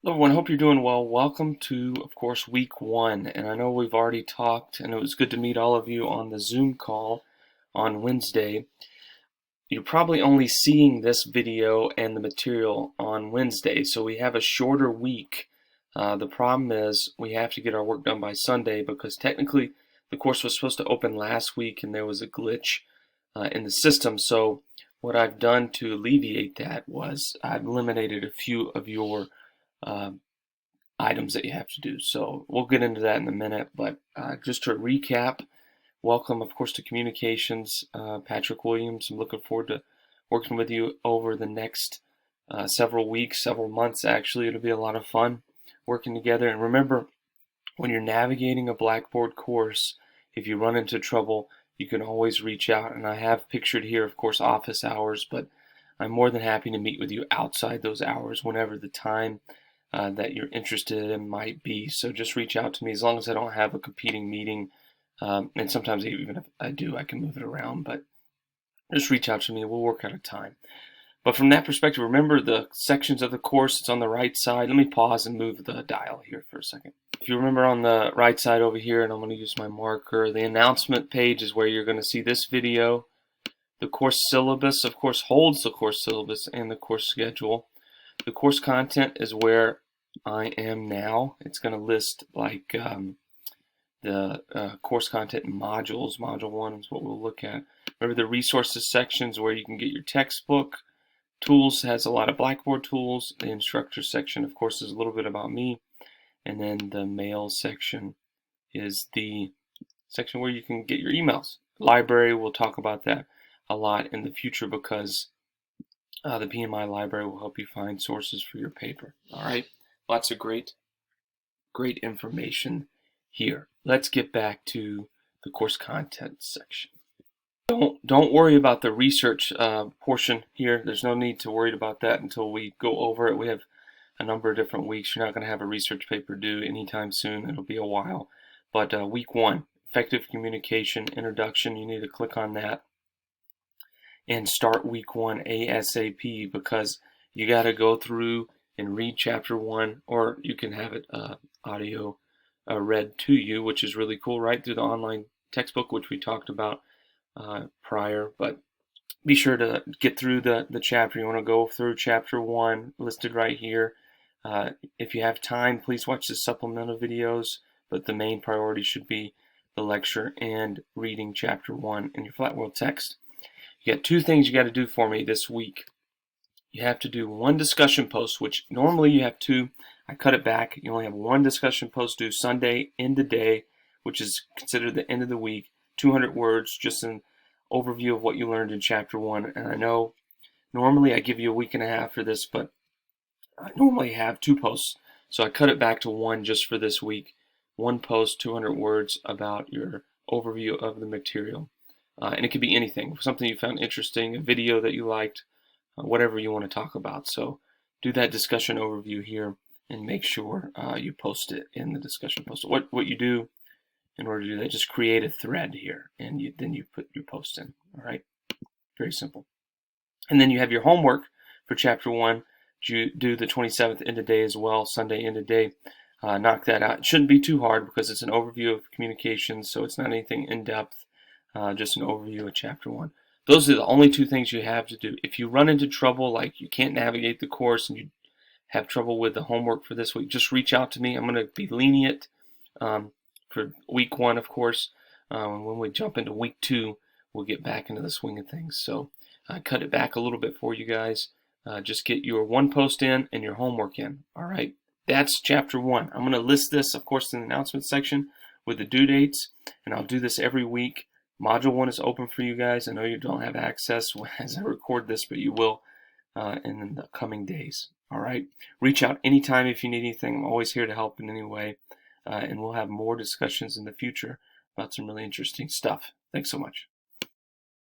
Hello everyone, hope you're doing well. Welcome to, of course, week one. And I know we've already talked, and it was good to meet all of you on the Zoom call on Wednesday. You're probably only seeing this video and the material on Wednesday, so we have a shorter week. The problem is we have to get our work done by Sunday because technically the course was supposed to open last week and there was a glitch in the system. So what I've done to alleviate that was I've eliminated a few of your uh, items that you have to do. So we'll get into that in a minute, but just to recap, welcome, of course, to Communications, Patrick Williams. I'm looking forward to working with you over the next several weeks, several months, actually. It'll be a lot of fun working together. And remember, when you're navigating a Blackboard course, if you run into trouble, you can always reach out. And I have pictured here, of course, office hours, but I'm more than happy to meet with you outside those hours whenever the time that you're interested in might be. So just reach out to me as long as I don't have a competing meeting. And sometimes even if I do, I can move it around. But just reach out to me. We'll work out a time. But from that perspective, remember the sections of the course. It's on the right side. Let me pause and move the dial here for a second. If you remember on the right side over here, and I'm going to use my marker, the announcement page is where you're going to see this video. The course syllabus, of course, holds the course syllabus and the course schedule. The course content is where I am now. It's going to list like the course content in modules. Module 1 is what we'll look at. Remember the resources sections where you can get your textbook. Tools has a lot of Blackboard tools. The instructor section, of course, is a little bit about me. And then the mail section is the section where you can get your emails. Library, we'll talk about that a lot in the future because the PMI library will help you find sources for your paper. All right, lots of great information here. Let's get back to the course content section. Don't worry about the research portion here. There's no need to worry about that until we go over it. We have a number of different weeks. You're not going to have a research paper due anytime soon. It'll be a while. But week 1, effective communication introduction. You need to click on that and start week 1 ASAP because you got to go through and read chapter 1, or you can have it audio read to you, which is really cool, right through the online textbook, which we talked about prior. But be sure to get through the chapter. You want to go through chapter 1 listed right here. If you have time, please watch the supplemental videos, but the main priority should be the lecture and reading chapter 1 in your Flat World text. You got 2 things you got to do for me this week. You have to do 1 discussion post, which normally you have 2. I cut it back. You only have 1 discussion post due Sunday, end of day, which is considered the end of the week. 200 words, just an overview of what you learned in chapter 1. And I know normally I give you a week and a half for this, but I normally have 2 posts. So I cut it back to 1 just for this week. 1 post, 200 words about your overview of the material. And it could be anything, something you found interesting, a video that you liked, whatever you want to talk about. So do that discussion overview here and make sure you post it in the discussion post. What you do in order to do that, just create a thread here and then you put your post in. All right, very simple. And then you have your homework for chapter 1. Do the 27th end of day as well, Sunday end of day. Knock that out. It shouldn't be too hard because it's an overview of communications, so it's not anything in depth. Just an overview of chapter 1. Those are the only 2 things you have to do. If you run into trouble, like you can't navigate the course and you have trouble with the homework for this week, just reach out to me. I'm going to be lenient for week 1, of course. When we jump into week 2, we'll get back into the swing of things. So I cut it back a little bit for you guys. Just get your 1 post in and your homework in. All right, that's chapter 1. I'm going to list this, of course, in the announcement section with the due dates, and I'll do this every week. Module 1 is open for you guys. I know you don't have access as I record this, but you will in the coming days. All right. Reach out anytime if you need anything. I'm always here to help in any way. And we'll have more discussions in the future about some really interesting stuff. Thanks so much.